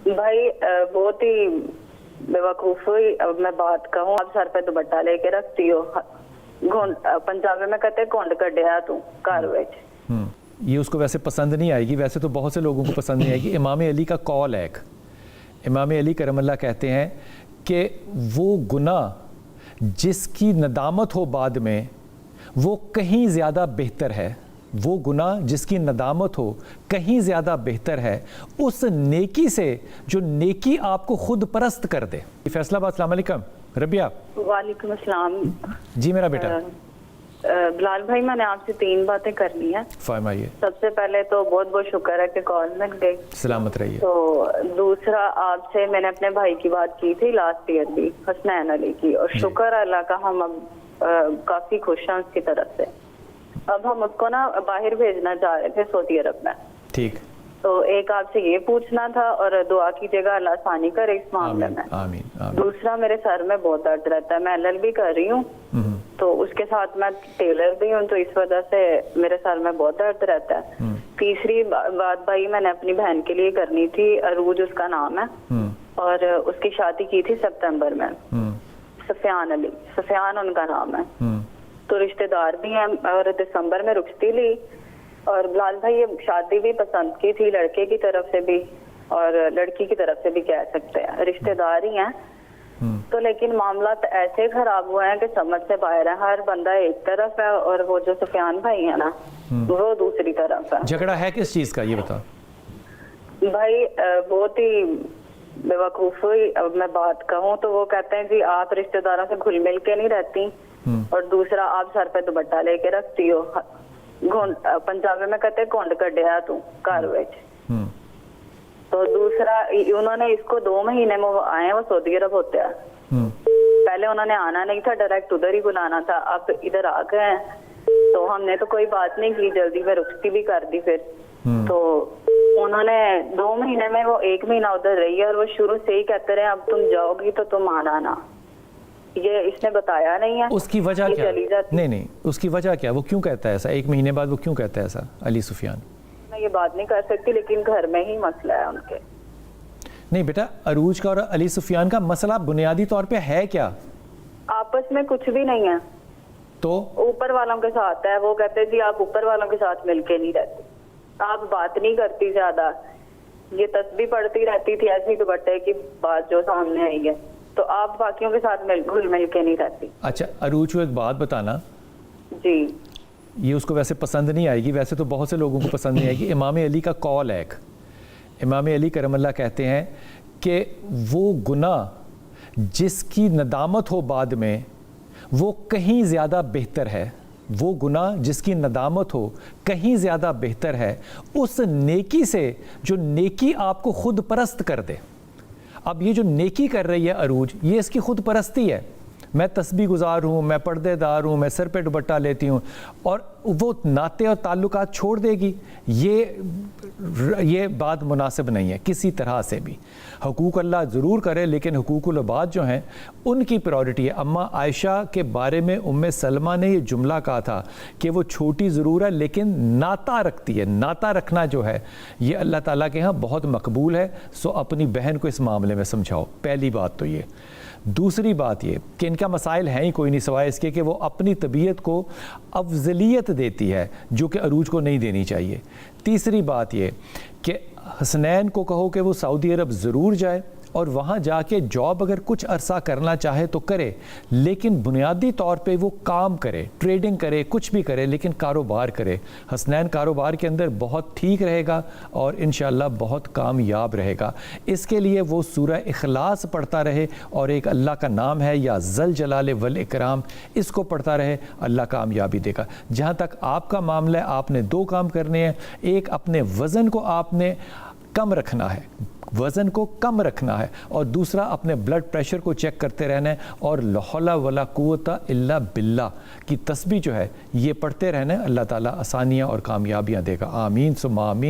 भाई बहुत ही बेवकूफ हुई। अब मैं बात कहूँ, आप सर पे दुपट्टा लेके रखती हो, पंजाबी में कहते घुंड कढ़िया तू घर विच। ये उसको वैसे पसंद नहीं आएगी, वैसे तो बहुत से लोगों को पसंद नहीं आएगी। इमाम अली का कौल है, इमाम अली करमल्ला कहते हैं कि वो गुनाह जिसकी नदामत हो बाद में वो कहीं ज़्यादा बेहतर है, वो गुनाह जिसकी नदामत हो कहीं ज़्यादा बेहतर है उस नेकी से जो नेकी आपको खुद परस्त कर दे। फैसलाबाद, अस्सलाम वालेकुम। रबिया। वालेकुम अस्सलाम। जी मेरा बेटा। बिलाल भाई, मैंने आपसे 3 बातें करनी है। फरमाइए। सबसे पहले तो बहुत बहुत शुक्र है कि कॉल लग गई, सलामत रहिए। तो दूसरा, आपसे मैंने अपने भाई की बात की थी लास्ट ईयर भी, हसनैन अली की, और शुक्र अल्लाह का हम अब काफी खुश हैं उसकी तरफ से। अब हम उसको ना बाहर भेजना चाह रहे थे सऊदी अरब में। ठीक। तो एक आपसे ये पूछना था, और दुआ कीजिएगा अल्लाह आसानी करे इस मामले में। आमीन, आमीन। दूसरा, मेरे सर में बहुत दर्द रहता है, मैं LLB कर रही हूँ, तो उसके साथ मैं टेलर भी हूँ, तो इस वजह से मेरे सर में बहुत दर्द रहता है। तीसरी बात भाई, मैंने अपनी बहन के लिए करनी थी, अरूज उसका नाम है, और उसकी शादी की थी सितंबर में। सफियान अली, सफियान उनका नाम है, तो रिश्तेदार भी हैं, और दिसंबर में रुखसती ली। और बिलाल भाई, ये शादी भी पसंद की थी, लड़के की तरफ से भी और लड़की की तरफ से भी कह सकते हैं, रिश्तेदार ही हैं। तो लेकिन मामला तो ऐसे खराब हुए हैं कि समझ से बाहर है। हर बंदा एक तरफ है और वो जो सुफियान भाई है ना, वो दूसरी तरफ है। झगड़ा है किस चीज का, ये बता भाई। बहुत ही बेवकूफ हुई। अब मैं बात कहूँ तो वो कहते हैं जी आप रिश्तेदारों से घुल मिल के नहीं रहती, और दूसरा, आप सर पे दुपट्टा लेके रखती हो, पंजाबी में कहते घुंड कढ़िया तू घर विच। तो दूसरा, उन्होंने इसको 2 महीने में आए, वो सऊदी अरब होते हैं। पहले उन्होंने आना नहीं था, डायरेक्ट उधर ही बुलाना था, अब इधर आ गए हैं। तो हमने तो कोई बात नहीं की, जल्दी में रुखसती भी कर दी फिर। तो उन्होंने 2 महीने में वो 1 महीना उधर रही है, और वो शुरू से ही कहते रहे अब तुम जाओगी तो तुम आना ना। ये इसने बताया नहीं है। उसकी वजह क्या? नहीं, उसकी वजह क्या? वो क्यों कहता है ऐसा? 1 महीने बाद वो क्यों कहता है ऐसा अली सुफियान? मैं ये बात नहीं कर सकती, लेकिन घर में ही मसला है उनके। नहीं बेटा, अरूज का और अली सुफियान का मसला बुनियादी तौर पे है क्या? आपस में कुछ भी नहीं है, तो ऊपर वालों के साथ है। वो कहते जी आप ऊपर वालों के साथ मिलके नहीं रहती, आप बात नहीं करती ज्यादा। ये तस्बीह पढ़ती रहती थी ऐसी दुपट्टे की बात जो सामने आई है, तो आप बाकियों के साथ घुल मिल के नहीं रहती। अच्छा अरूज को एक बात बताना जी, ये उसको वैसे पसंद नहीं आएगी, वैसे तो बहुत से लोगों को पसंद नहीं आएगी। इमाम अली का कौल है, इमाम अली करमल्ला कहते हैं कि वो गुनाह जिसकी नदामत हो बाद में वो कहीं ज़्यादा बेहतर है, वो गुनाह जिसकी नदामत हो कहीं ज़्यादा बेहतर है उस नेकी से जो नेकी आपको खुद परस्त कर दे। अब ये जो नेकी कर रही है अरूज, ये इसकी खुद परस्ती है। मैं तस्बीह गुजार हूँ, मैं पर्देदार हूँ, मैं सर पे दुपट्टा लेती हूँ, और वो नाते और ताल्लुकात छोड़ देगी, ये बात मुनासिब नहीं है किसी तरह से भी। हुकूक अल्लाह ज़रूर करे, लेकिन हुकूकुल इबाद जो हैं उनकी प्रायोरिटी है। अम्मा आयशा के बारे में उम्मे सलमा ने ये जुमला कहा था कि वो छोटी ज़रूर है लेकिन नाता रखती है। नाता रखना जो है ये अल्लाह ताला के यहाँ बहुत मकबूल है। सो अपनी बहन को इस मामले में समझाओ, पहली बात तो ये। दूसरी बात ये कि इनका मसाइल हैं ही कोई नहीं सिवाय इसके कि वो अपनी तबीयत को अफजलियत देती है जो कि अरूज को नहीं देनी चाहिए। तीसरी बात ये कि हसनैन को कहो कि वो सऊदी अरब ज़रूर जाए और वहाँ जाके जॉब अगर कुछ अरसा करना चाहे तो करे, लेकिन बुनियादी तौर पे वो काम करे, ट्रेडिंग करे, कुछ भी करे, लेकिन कारोबार करे। हसनैन कारोबार के अंदर बहुत ठीक रहेगा और इंशाअल्लाह बहुत कामयाब रहेगा। इसके लिए वो सूरह इखलास पढ़ता रहे और एक अल्लाह का नाम है या ज़ल जलाल वल इकराम, इसको पढ़ता रहे, अल्लाह कामयाबी देगा। जहाँ तक आपका मामला है, आपने 2 काम करने हैं। एक, अपने वज़न को आपने कम रखना है, वज़न को कम रखना है, और दूसरा अपने ब्लड प्रेशर को चेक करते रहना है, और ला हौला वला कुव्वता इल्ला बिल्लाह की तस्बीह जो है ये पढ़ते रहना है। अल्लाह ताला आसानियाँ और कामयाबियाँ देगा। आमीन सुम्मा आमीन।